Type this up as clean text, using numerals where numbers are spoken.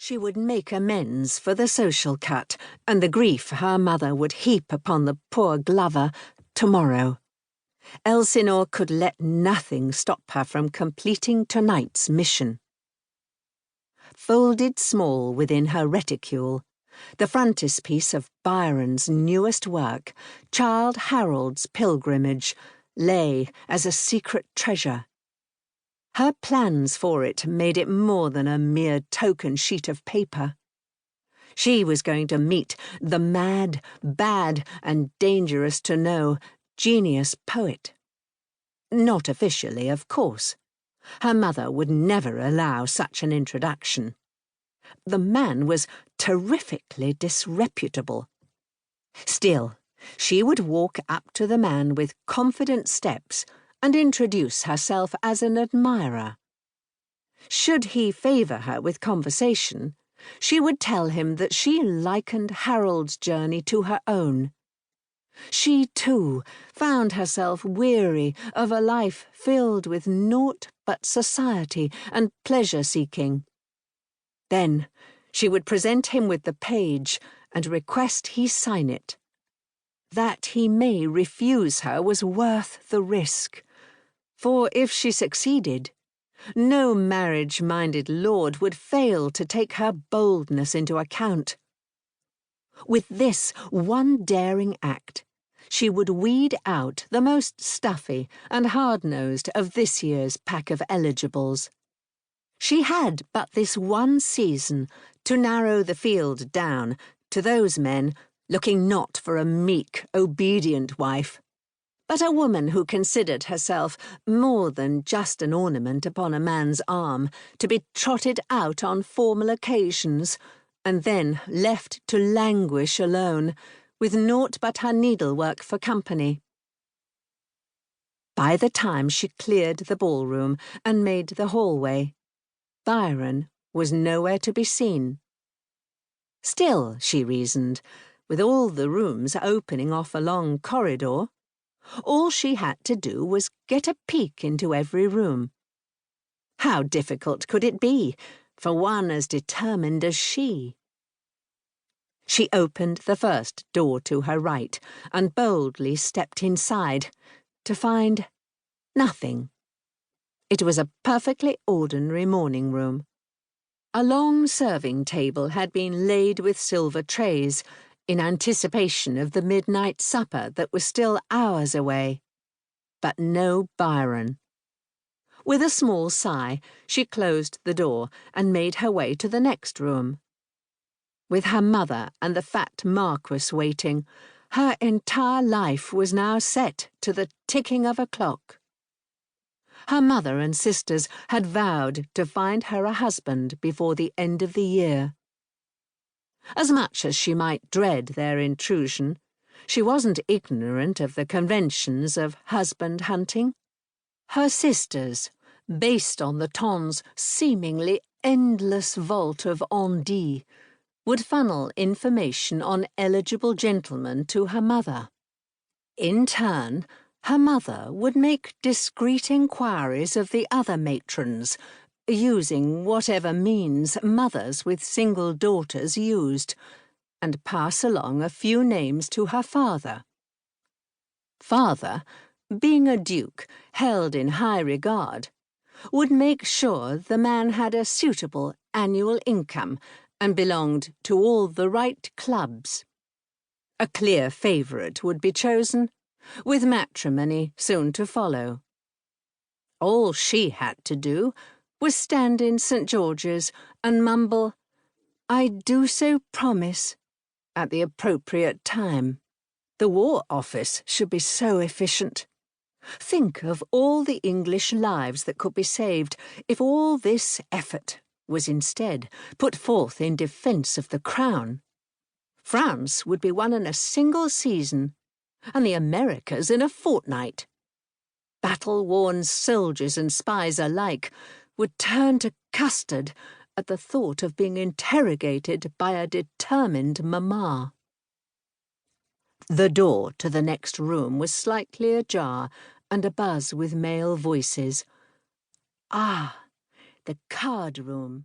She would make amends for the social cut and the grief her mother would heap upon the poor Glover tomorrow. Elsinore could let nothing stop her from completing tonight's mission. Folded small within her reticule, the frontispiece of Byron's newest work, Childe Harold's Pilgrimage, lay as a secret treasure. Her plans for it made it more than a mere token sheet of paper. She was going to meet the mad, bad, and dangerous to know genius poet. Not officially, of course. Her mother would never allow such an introduction. The man was terrifically disreputable. Still, she would walk up to the man with confident steps and introduce herself as an admirer. Should he favour her with conversation, she would tell him that she likened Harold's journey to her own. She, too, found herself weary of a life filled with naught but society and pleasure-seeking. Then she would present him with the page and request he sign it. That he may refuse her was worth the risk, for if she succeeded, no marriage-minded lord would fail to take her boldness into account. With this one daring act, she would weed out the most stuffy and hard-nosed of this year's pack of eligibles. She had but this one season to narrow the field down to those men looking not for a meek, obedient wife, but a woman who considered herself more than just an ornament upon a man's arm to be trotted out on formal occasions, and then left to languish alone, with naught but her needlework for company. By the time she cleared the ballroom and made the hallway, Byron was nowhere to be seen. Still, she reasoned, with all the rooms opening off a long corridor, all she had to do was get a peek into every room. How difficult could it be for one as determined as she? She opened the first door to her right and boldly stepped inside, to find nothing. It was a perfectly ordinary morning room. A long serving table had been laid with silver trays, in anticipation of the midnight supper that was still hours away. But no Byron. With a small sigh, she closed the door and made her way to the next room. With her mother and the fat Marquis waiting, her entire life was now set to the ticking of a clock. Her mother and sisters had vowed to find her a husband before the end of the year. As much as she might dread their intrusion, she wasn't ignorant of the conventions of husband hunting. Her sisters, based on the ton's seemingly endless vault of on dit, would funnel information on eligible gentlemen to her mother. In turn, her mother would make discreet inquiries of the other matrons, using whatever means mothers with single daughters used, and pass along a few names to her father. Father, being a duke held in high regard, would make sure the man had a suitable annual income and belonged to all the right clubs. A clear favourite would be chosen, with matrimony soon to follow. All she had to do was stand in St. George's and mumble, "I do so promise," at the appropriate time. The War Office should be so efficient. Think of all the English lives that could be saved if all this effort was instead put forth in defence of the Crown. France would be won in a single season, and the Americas in a fortnight. Battle-worn soldiers and spies alike would turn to custard at the thought of being interrogated by a determined mamma. The door to the next room was slightly ajar and abuzz with male voices. Ah, the card room.